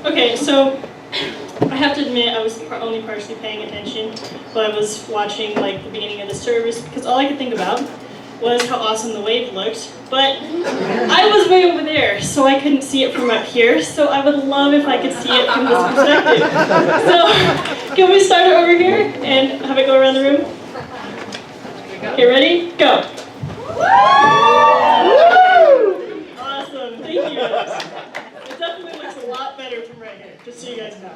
Okay, so I have to admit I was only partially paying attention while I was watching like the beginning of the service because all I could think about was how awesome the wave looked, but I was way over there, so I couldn't see it from up here, so I would love if I could see it from this perspective. So, can we start it over here and have it go around the room? Okay, ready? Go! Awesome, thank you guys. It definitely looks a lot better from right here, just so you guys know.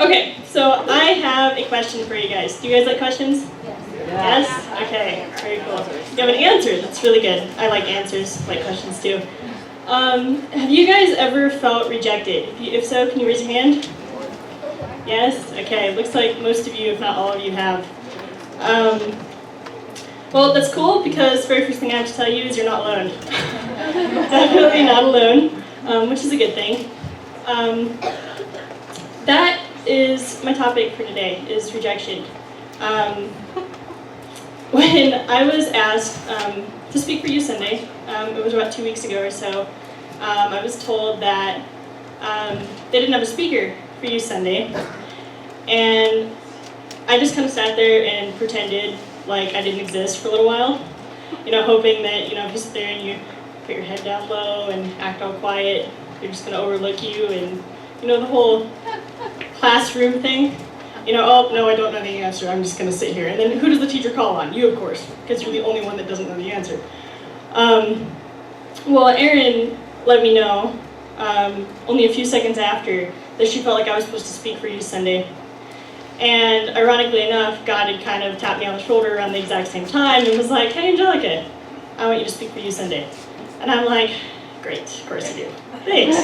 Okay, so I have a question for you guys. Do you guys like questions? Yes? Okay, very cool. You have an answer, that's really good. I like answers, like questions too. Have you guys ever felt rejected? If so, can you raise your hand? Yes? Okay, looks like most of you, if not all of you, have. Well, that's cool because the very first thing I have to tell you is you're not alone. Definitely not alone, which is a good thing. That is my topic for today, is rejection. When I was asked to speak for Youth Sunday, it was about 2 weeks ago or so, I was told that they didn't have a speaker for Youth Sunday, and I just kind of sat there and pretended like I didn't exist for a little while, hoping that, if you sit there and you put your head down low and act all quiet, they're just going to overlook you, and, the whole classroom thing. Oh, no, I don't know the answer, I'm just going to sit here. And then who does the teacher call on? You, of course, because you're the only one that doesn't know the answer. Well, Erin let me know, only a few seconds after, that she felt like I was supposed to speak for Youth Sunday. And ironically enough, God had kind of tapped me on the shoulder around the exact same time and was like, "Hey, Angelica, I want you to speak for Youth Sunday." And I'm like, "Great, of course you do. Thanks."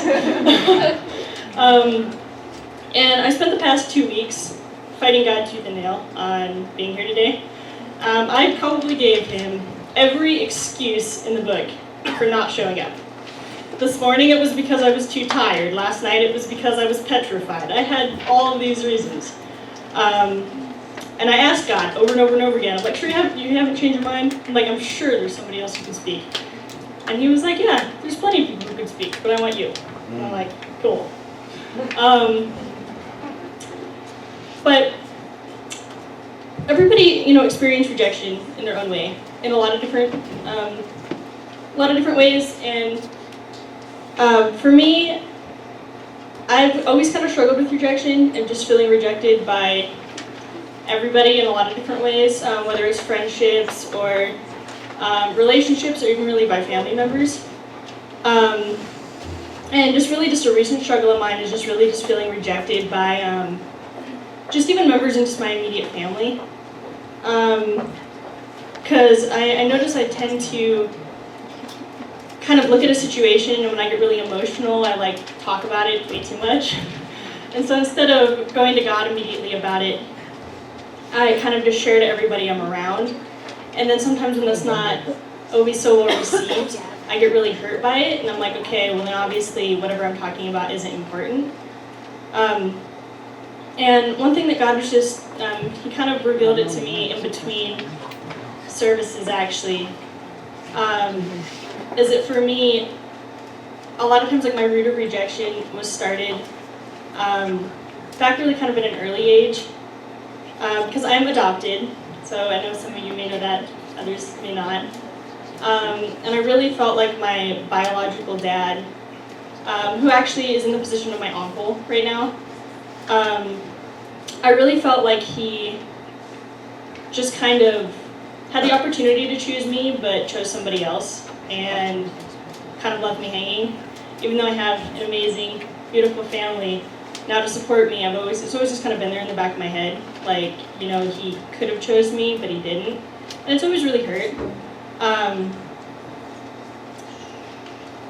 And I spent the past 2 weeks fighting God tooth and nail on being here today. I probably gave him every excuse in the book for not showing up. This morning it was because I was too tired. Last night it was because I was petrified. I had all of these reasons. And I asked God over and over and over again, I'm like, "Sure you haven't changed your mind?" I'm sure there's somebody else who can speak. And he was like, "Yeah, there's plenty of people who can speak, but I want you." And I'm like, "Cool." But everybody, experienced rejection in their own way, in a lot of different ways. And for me, I've always kind of struggled with rejection and just feeling rejected by everybody in a lot of different ways, whether it's friendships or relationships or even really by family members. And just a recent struggle of mine is just feeling rejected by just even members in just my immediate family. Because I notice I tend to kind of look at a situation, and when I get really emotional, I talk about it way too much. And so instead of going to God immediately about it, I kind of just share to everybody I'm around. And then sometimes when that's not always so well received, I get really hurt by it, and I'm like, okay, well then obviously whatever I'm talking about isn't important. And one thing that God was just, he kind of revealed it to me in between services actually, is that for me, a lot of times my root of rejection was started back really kind of at an early age, because I'm adopted, so I know some of you may know that, others may not. And I really felt like my biological dad, who actually is in the position of my uncle right now, I really felt like he just kind of had the opportunity to choose me, but chose somebody else and kind of left me hanging. Even though I have an amazing, beautiful family now to support me, it's always just kind of been there in the back of my head. He could have chose me, but he didn't. And it's always really hurt.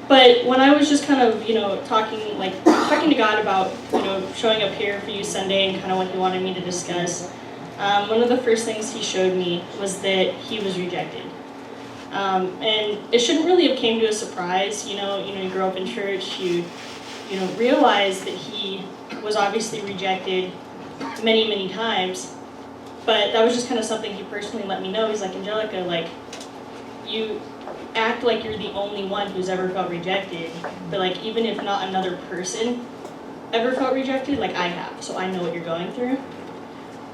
But when I was just kind of, talking to God about, showing up here for Youth Sunday and kind of what he wanted me to discuss, one of the first things he showed me was that he was rejected. And it shouldn't really have came to a surprise, you grow up in church, you realize that he was obviously rejected many, many times, but that was just kind of something he personally let me know. He's like, "Angelica, you act like you're the only one who's ever felt rejected, but like even if not another person ever felt rejected, like I have, so I know what you're going through.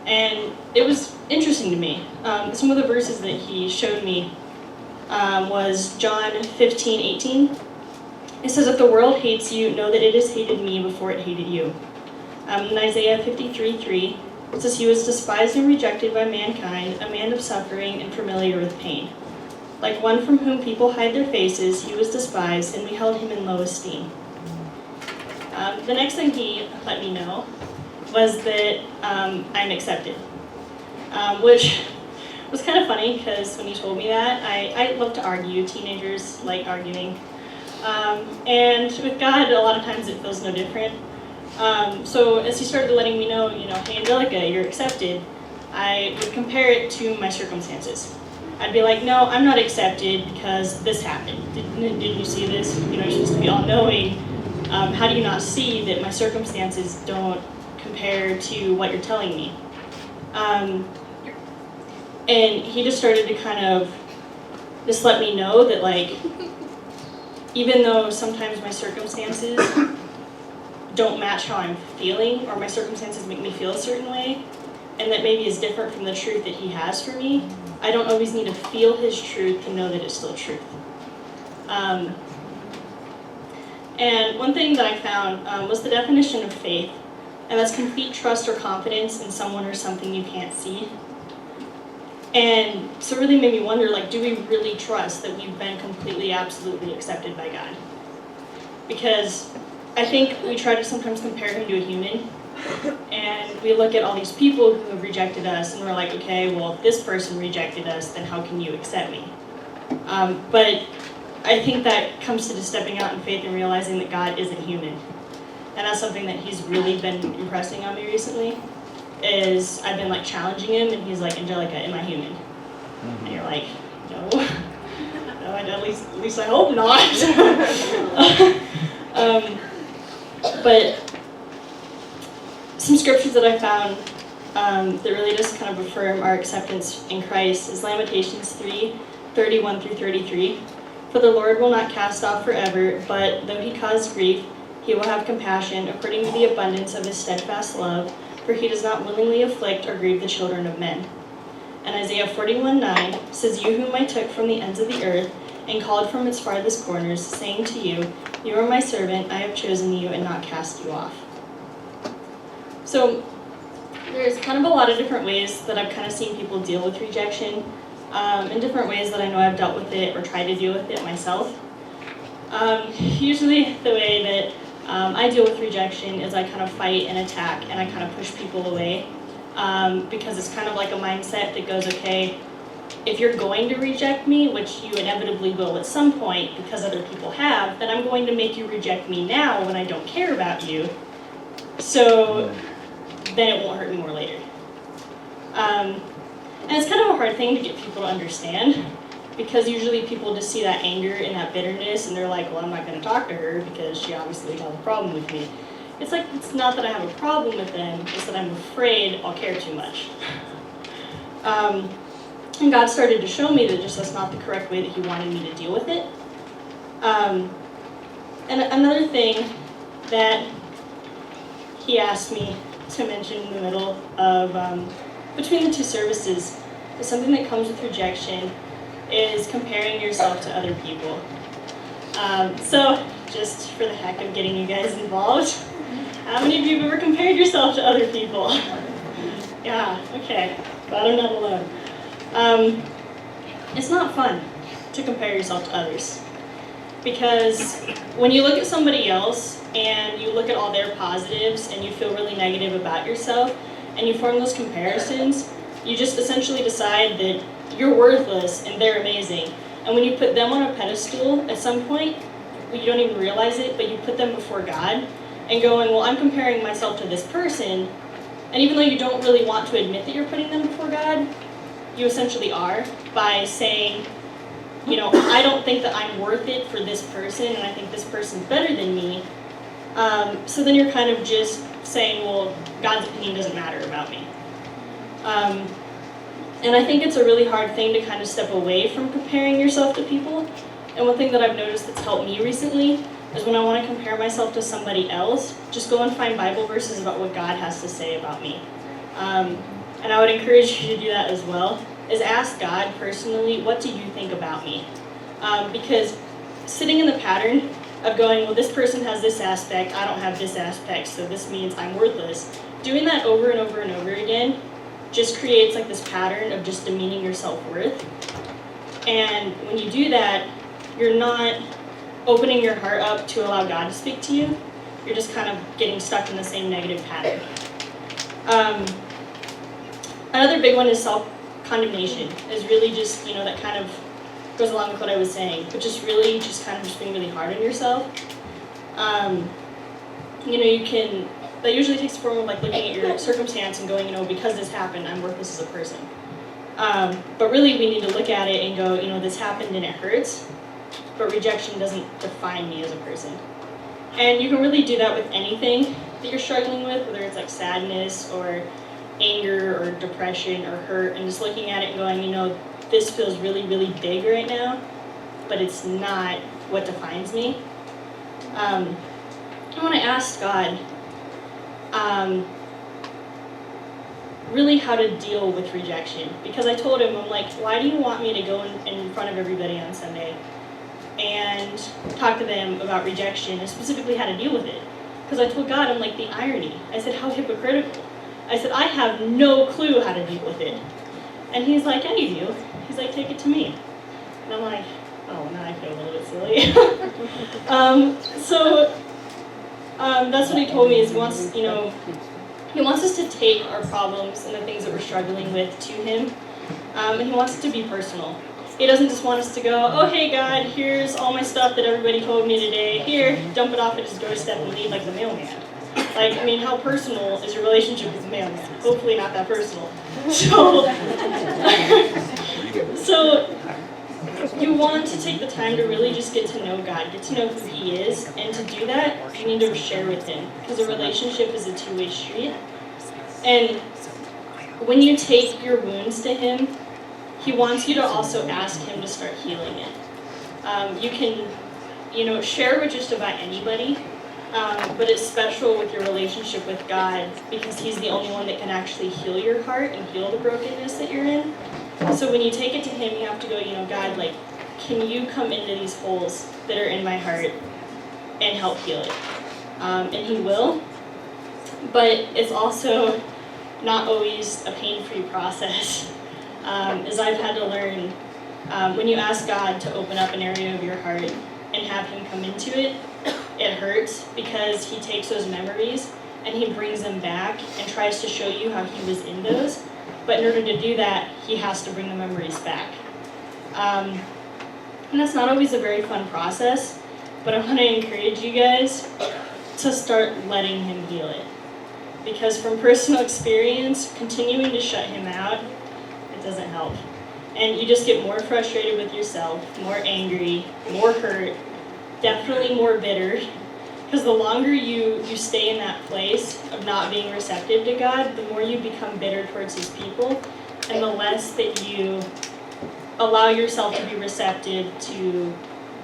And it was interesting to me. Some of the verses that he showed me was John 15:18. It says, if the world hates you, know that it has hated me before it hated you. In Isaiah 53:3, it says, he was despised and rejected by mankind, a man of suffering and familiar with pain. Like one from whom people hide their faces, he was despised, and we held him in low esteem. The next thing he let me know was that I'm accepted, which was kind of funny because when he told me that, I love to argue. Teenagers like arguing. And with God, a lot of times it feels no different. So as he started letting me know, hey Angelica, you're accepted, I would compare it to my circumstances. I'd be like, no, I'm not accepted because this happened. Didn't you see this? You're supposed to be all-knowing. How do you not see that my circumstances don't compare to what you're telling me? And he just started to kind of just let me know that, like, even though sometimes my circumstances don't match how I'm feeling, or my circumstances make me feel a certain way, and that maybe is different from the truth that he has for me, I don't always need to feel his truth to know that it's still truth. And one thing that I found was the definition of faith, and that's complete trust or confidence in someone or something you can't see. And so it really made me wonder, like, do we really trust that we've been completely, absolutely accepted by God? Because I think we try to sometimes compare him to a human, and we look at all these people who have rejected us, and we're like, okay, well, if this person rejected us, then how can you accept me? But I think that comes to just stepping out in faith and realizing that God isn't human. And that's something that he's really been impressing on me recently, is I've been like challenging him, and he's like, Angelica, am I human? Mm-hmm. And you're like, no, no, at least I hope not. But some scriptures that I found that really just kind of affirm our acceptance in Christ is Lamentations 3:31-33. For the Lord will not cast off forever, but though he cause grief, he will have compassion according to the abundance of his steadfast love, for he does not willingly afflict or grieve the children of men. And Isaiah 41:9 says, you whom I took from the ends of the earth and called from its farthest corners, saying to you, you are my servant, I have chosen you and not cast you off. So there's kind of a lot of different ways that I've kind of seen people deal with rejection, and different ways that I know I've dealt with it or tried to deal with it myself. Usually the way that I deal with rejection is I kind of fight and attack, and I kind of push people away, because it's kind of like a mindset that goes, okay, if you're going to reject me, which you inevitably will at some point because other people have, then I'm going to make you reject me now when I don't care about you, so then it won't hurt me more later. And it's kind of a hard thing to get people to understand, because usually people just see that anger and that bitterness, and they're like, well, I'm not going to talk to her because she obviously has a problem with me. It's like, it's not that I have a problem with them, it's that I'm afraid I'll care too much. And God started to show me that just that's not the correct way that he wanted me to deal with it. And another thing that he asked me to mention in the middle of, between the two services, is something that comes with rejection, is comparing yourself to other people. So, just for the heck of getting you guys involved, how many of you have ever compared yourself to other people? Yeah, okay, glad I'm not alone. It's not fun to compare yourself to others, because when you look at somebody else and you look at all their positives and you feel really negative about yourself and you form those comparisons, you just essentially decide that you're worthless and they're amazing. And when you put them on a pedestal at some point, you don't even realize it, but you put them before God and going, well, I'm comparing myself to this person, and even though you don't really want to admit that you're putting them before God, you essentially are, by saying, I don't think that I'm worth it for this person, and I think this person's better than me. So then you're kind of just saying, well, God's opinion doesn't matter about me. And I think it's a really hard thing to kind of step away from comparing yourself to people, And one thing that I've noticed that's helped me recently is when I want to compare myself to somebody else, just go and find Bible verses about what God has to say about me. And I would encourage you to do that as well, is ask God personally, what do you think about me? Because sitting in the pattern of going, well, this person has this aspect, I don't have this aspect, so this means I'm worthless. Doing that over and over and over again just creates like this pattern of just demeaning your self-worth. And when you do that, you're not opening your heart up to allow God to speak to you. You're just kind of getting stuck in the same negative pattern. Another big one is self-condemnation. Is really just, that kind of goes along with what I was saying, but just really just kind of just being really hard on yourself. That usually takes the form of like looking at your circumstance and going, because this happened, I'm worthless as a person. But really we need to look at it and go, this happened and it hurts, but rejection doesn't define me as a person. And you can really do that with anything that you're struggling with, whether it's like sadness or anger or depression or hurt, and just looking at it and going, this feels really, really big right now, but it's not what defines me. I want to ask God really how to deal with rejection. Because I told him, I'm like, why do you want me to go in front of everybody on Sunday and talk to them about rejection and specifically how to deal with it? Because I told God, I'm like, the irony. I said, how hypocritical. I said, I have no clue how to deal with it. And he's like, yeah, you do. He's like, take it to me. And I'm like, oh, now I feel a little bit silly. That's what he told me, is he wants us to take our problems and the things that we're struggling with to him, and he wants it to be personal. He doesn't just want us to go, oh, hey, God, here's all my stuff that everybody told me today. Here, dump it off at his doorstep and leave like the mailman. How personal is your relationship with the mailman? Hopefully not that personal. So you want to take the time to really just get to know God, get to know who he is, and to do that, you need to share with him, because a relationship is a two-way street. And when you take your wounds to him, he wants you to also ask him to start healing it. You can, share with just about anybody, but it's special with your relationship with God, because he's the only one that can actually heal your heart and heal the brokenness that you're in. So when you take it to him, you have to go, God, can you come into these holes that are in my heart and help heal it? And he will, but it's also not always a pain-free process. As I've had to learn, when you ask God to open up an area of your heart and have him come into it, it hurts, because he takes those memories and he brings them back and tries to show you how he was in those. But in order to do that, he has to bring the memories back. And that's not always a very fun process, but I want to encourage you guys to start letting him heal it. Because from personal experience, continuing to shut him out, it doesn't help. And you just get more frustrated with yourself, more angry, more hurt, definitely more bitter. Because the longer you stay in that place of not being receptive to God, the more you become bitter towards his people, and the less that you allow yourself to be receptive to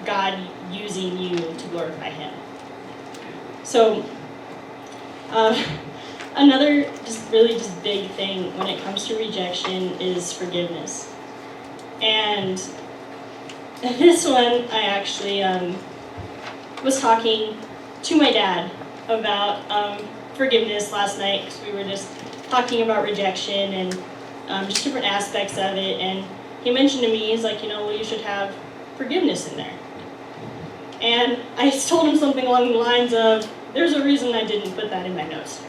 God using you to glorify him. So, another just big thing when it comes to rejection is forgiveness. And this one, I actually was talking to my dad about forgiveness last night, because we were just talking about rejection and just different aspects of it, and he mentioned to me, he's like, you should have forgiveness in there. And I told him something along the lines of, there's a reason I didn't put that in my notes.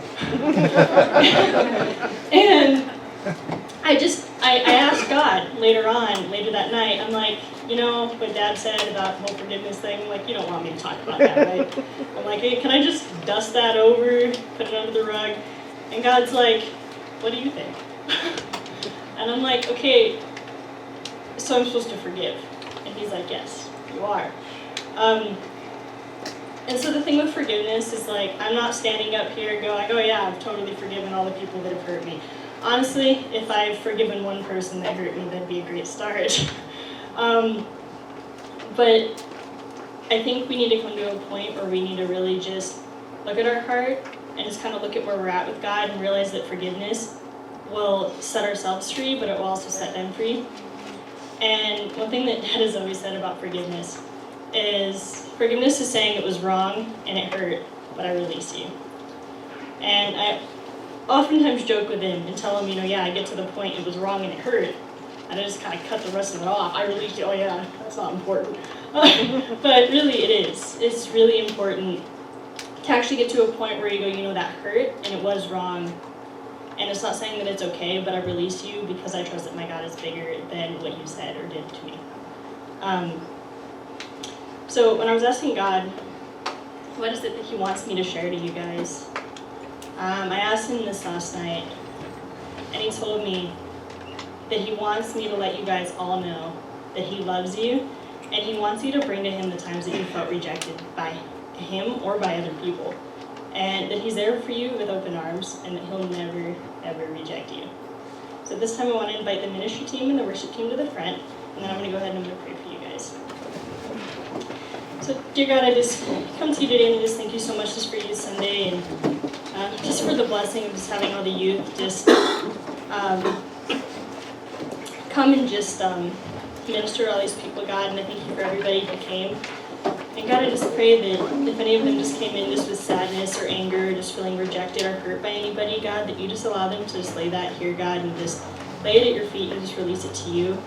And I asked God later that night, I'm like, what Dad said about the whole forgiveness thing, I'm like, you don't want me to talk about that, right? I'm like, hey, can I just dust that over, put it under the rug? And God's like, what do you think? And I'm like, okay, so I'm supposed to forgive. And he's like, yes, you are. And so the thing with forgiveness is I'm not standing up here going, oh yeah, I've totally forgiven all the people that have hurt me. Honestly, if I've forgiven one person that hurt me, that'd be a great start. But I think we need to come to a point where we need to really just look at our heart and just kind of look at where we're at with God and realize that forgiveness will set ourselves free, but it will also set them free. And one thing that Dad has always said about forgiveness is saying it was wrong and it hurt, but I release you. And I oftentimes joke with him and tell him, yeah, I get to the point it was wrong and it hurt, and I just kind of cut the rest of it off. I release you, oh yeah, that's not important. But really it is. It's really important to actually get to a point where you go, that hurt and it was wrong. And it's not saying that it's okay, but I release you because I trust that my God is bigger than what you said or did to me. So when I was asking God, what is it that he wants me to share to you guys? I asked him this last night, and he told me that he wants me to let you guys all know that he loves you, and he wants you to bring to him the times that you felt rejected by him or by other people, and that he's there for you with open arms, and that he'll never, ever reject you. So this time I want to invite the ministry team and the worship team to the front, and then I'm going to go ahead and I'm going to pray for you guys. So dear God, I just come to you today and just thank you so much just for Youth Sunday, and just for the blessing of just having all the youth just come and just minister to all these people, God, and I thank you for everybody who came. And God, I just pray that if any of them just came in just with sadness or anger, or just feeling rejected or hurt by anybody, God, that you just allow them to just lay that here, God, and just lay it at your feet and just release it to you.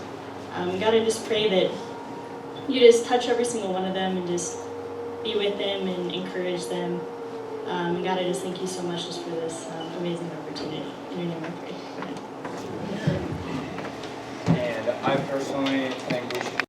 God, I just pray that you just touch every single one of them and just be with them and encourage them. And God, I just thank you so much just for this amazing opportunity. In your name I pray. Amen. And I personally think we